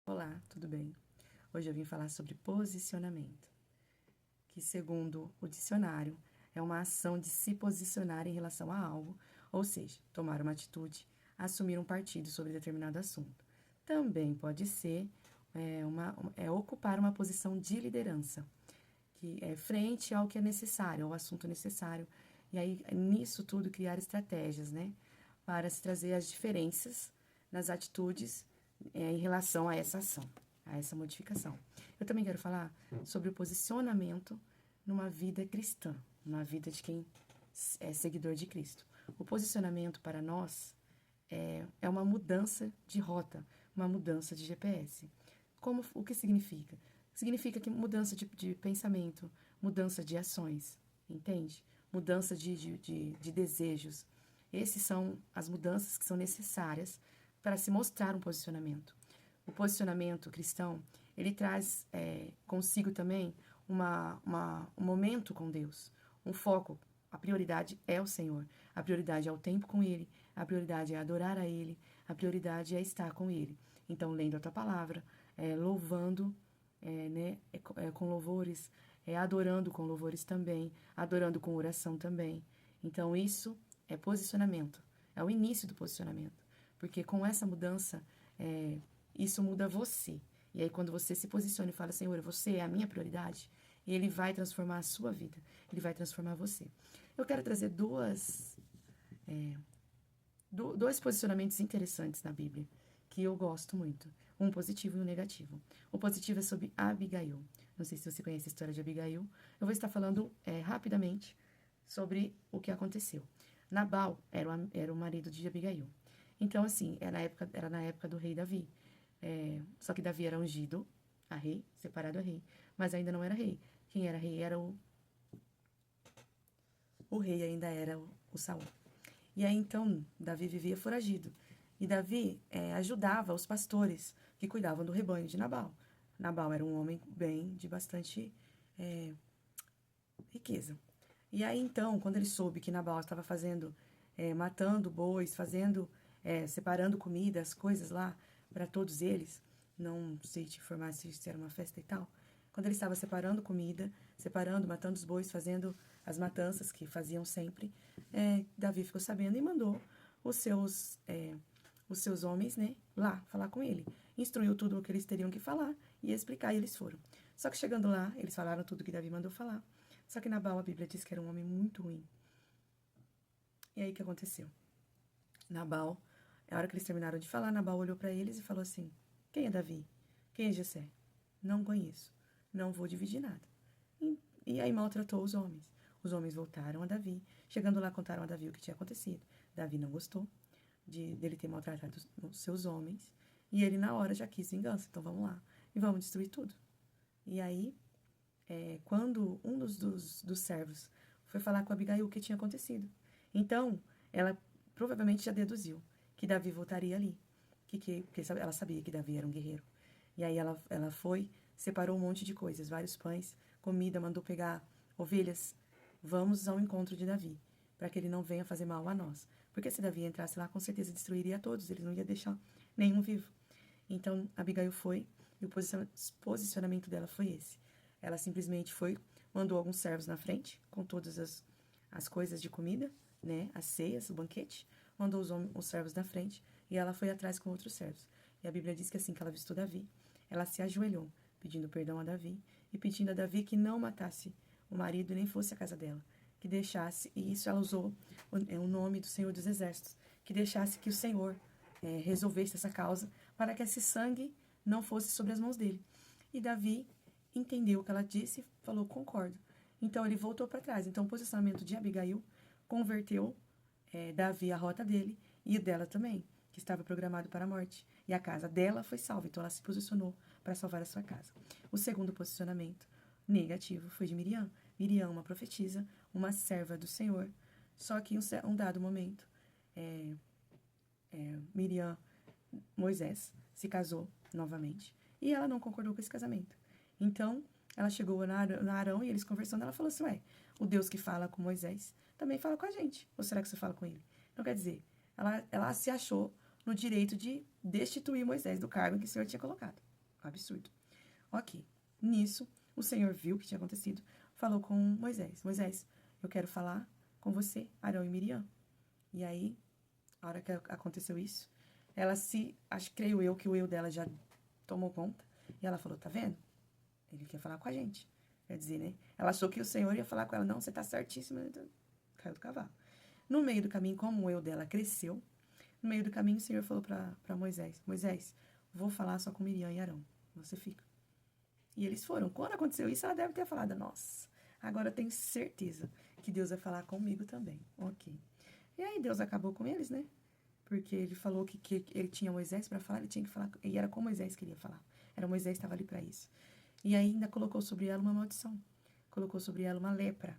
Olá, tudo bem? Hoje eu vim falar sobre posicionamento, que segundo o dicionário é uma ação de se posicionar em relação a algo, ou seja, tomar uma atitude, assumir um partido sobre determinado assunto. Também pode ser ocupar uma posição de liderança, que é frente ao que é necessário, ao assunto necessário, e aí nisso tudo criar estratégias, né, para se trazer as diferenças nas atitudes em relação a essa ação, a essa modificação. Eu também quero falar sobre o posicionamento numa vida cristã, numa vida de quem é seguidor de Cristo. O posicionamento para nós é uma mudança de rota, uma mudança de GPS. O que significa? Significa que mudança de pensamento, mudança de ações, entende? Mudança de desejos. Essas são as mudanças que são necessárias para se mostrar um posicionamento. O posicionamento cristão, ele traz consigo também um momento com Deus, um foco. A prioridade é o Senhor, a prioridade é o tempo com Ele, a prioridade é adorar a Ele, a prioridade é estar com Ele. Então, lendo a Tua Palavra, louvando com louvores, adorando com louvores também, adorando com oração também. Então, isso é posicionamento, é o início do posicionamento. Porque com essa mudança, isso muda você. E aí, quando você se posiciona e fala, Senhor, você é a minha prioridade, Ele vai transformar a sua vida, Ele vai transformar você. Eu quero trazer dois posicionamentos interessantes na Bíblia, que eu gosto muito. Um positivo e um negativo. O positivo é sobre Abigail. Não sei se você conhece a história de Abigail. Eu vou estar falando rapidamente sobre o que aconteceu. Nabal era o marido de Abigail. Então, assim, era na época do rei Davi. Só que Davi era ungido a rei, separado a rei, mas ainda não era rei. Quem era rei era o rei ainda era o Saul. E aí, então, Davi vivia foragido. E Davi ajudava os pastores que cuidavam do rebanho de Nabal. Nabal era um homem bem, de bastante riqueza. E aí, então, quando ele soube que Nabal estava matando bois, separando comida, as coisas lá para todos eles, não sei te informar se era uma festa e tal, quando ele estava separando comida, matando os bois, fazendo as matanças que faziam sempre, Davi ficou sabendo e mandou os seus homens, né, lá falar com ele. Instruiu tudo o que eles teriam que falar e explicar, e eles foram. Só que chegando lá, eles falaram tudo que Davi mandou falar. Só que Nabal, a Bíblia diz que era um homem muito ruim. E aí o que aconteceu? Nabal, na hora que eles terminaram de falar, Nabal olhou para eles e falou assim: quem é Davi? Quem é Jessé? Não conheço. Não vou dividir nada. E aí maltratou os homens. Os homens voltaram a Davi. Chegando lá, contaram a Davi o que tinha acontecido. Davi não gostou dele ter maltratado os seus homens. E ele, na hora, já quis vingança. Então, vamos lá. E vamos destruir tudo. E aí, quando um dos servos foi falar com Abigail o que tinha acontecido. Então, ela provavelmente já deduziu que Davi voltaria ali. Porque ela sabia que Davi era um guerreiro. E aí ela foi, separou um monte de coisas, vários pães, comida, mandou pegar ovelhas. Vamos ao encontro de Davi, para que ele não venha fazer mal a nós. Porque se Davi entrasse lá, com certeza destruiria todos, ele não ia deixar nenhum vivo. Então, Abigail foi, e o posicionamento dela foi esse. Ela simplesmente foi, mandou alguns servos na frente, com todas as coisas de comida, né, as ceias, o banquete, mandou os servos na frente, e ela foi atrás com outros servos. E a Bíblia diz que assim que ela avistou Davi, ela se ajoelhou, pedindo perdão a Davi, e pedindo a Davi que não matasse o marido nem fosse à casa dela, que deixasse, e isso ela usou o nome do Senhor dos Exércitos, que deixasse que o Senhor resolvesse essa causa, para que esse sangue não fosse sobre as mãos dele. E Davi entendeu o que ela disse e falou, concordo. Então ele voltou para trás. Então o posicionamento de Abigail converteu Davi a rota dele e o dela também, que estava programado para a morte. E a casa dela foi salva, então ela se posicionou para salvar a sua casa. O segundo posicionamento negativo foi de Miriam. Miriam, uma profetisa, uma serva do Senhor. Só que em um dado momento, Moisés se casou novamente e ela não concordou com esse casamento. Então, ela chegou na Arão e eles conversando, ela falou assim, o Deus que fala com Moisés também fala com a gente. Ou será que você fala com ele? Então, quer dizer, ela se achou no direito de destituir Moisés do cargo que o Senhor tinha colocado. Absurdo. Ok. Nisso, o Senhor viu o que tinha acontecido, falou com Moisés. Moisés, eu quero falar com você, Arão e Miriam. E aí, a hora que aconteceu isso, creio eu que o eu dela já tomou conta. E ela falou, tá vendo? Ele quer falar com a gente. Quer dizer, né? Ela achou que o Senhor ia falar com ela, não, você tá certíssima. Caiu do cavalo. No meio do caminho, como o eu dela cresceu, no meio do caminho o Senhor falou para Moisés, Moisés, vou falar só com Miriam e Arão. Você fica. E eles foram. Quando aconteceu isso, ela deve ter falado, nossa, agora eu tenho certeza que Deus vai falar comigo também. Ok. E aí Deus acabou com eles, né? Porque ele falou que ele tinha Moisés para falar, ele tinha que falar, e era com Moisés que ele ia falar. Era Moisés que estava ali para isso. E ainda colocou sobre ela uma maldição. Colocou sobre ela uma lepra.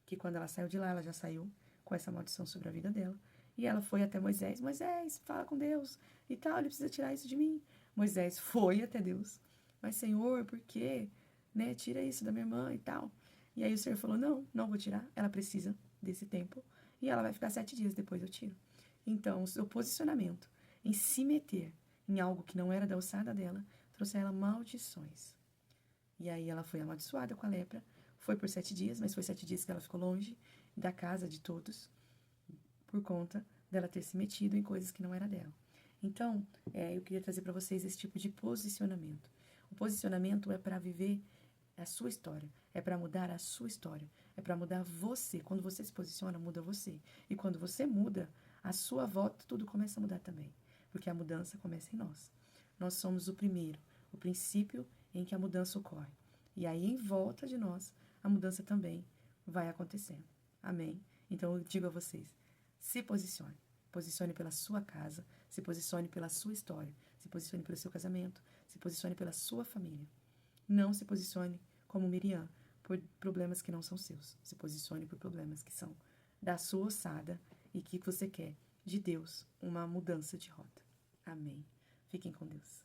Que quando ela saiu de lá, ela já saiu com essa maldição sobre a vida dela. E ela foi até Moisés. Moisés, fala com Deus e tal, ele precisa tirar isso de mim. Moisés foi até Deus. Mas, Senhor, por quê? Né? Tira isso da minha irmã e tal. E aí o Senhor falou, não, não vou tirar. Ela precisa desse tempo. E ela vai ficar 7 dias, depois eu tiro. Então, o seu posicionamento em se meter em algo que não era da alçada dela, trouxe a ela maldições. E aí ela foi amaldiçoada com a lepra. Foi por 7 dias, mas foi 7 dias que ela ficou longe da casa de todos, por conta dela ter se metido em coisas que não era dela. Então, eu queria trazer para vocês esse tipo de posicionamento. O posicionamento é para viver a sua história, é para mudar a sua história, é para mudar você. Quando você se posiciona, muda você. E quando você muda, a sua volta, tudo começa a mudar também. Porque a mudança começa em nós. Nós somos o primeiro, o princípio em que a mudança ocorre. E aí, em volta de nós, a mudança também vai acontecendo. Amém? Então, eu digo a vocês, se posicione. Posicione pela sua casa, se posicione pela sua história, se posicione pelo seu casamento, se posicione pela sua família. Não se posicione como Miriam por problemas que não são seus. Se posicione por problemas que são da sua ossada e que você quer de Deus uma mudança de rota. Amém. Fiquem com Deus.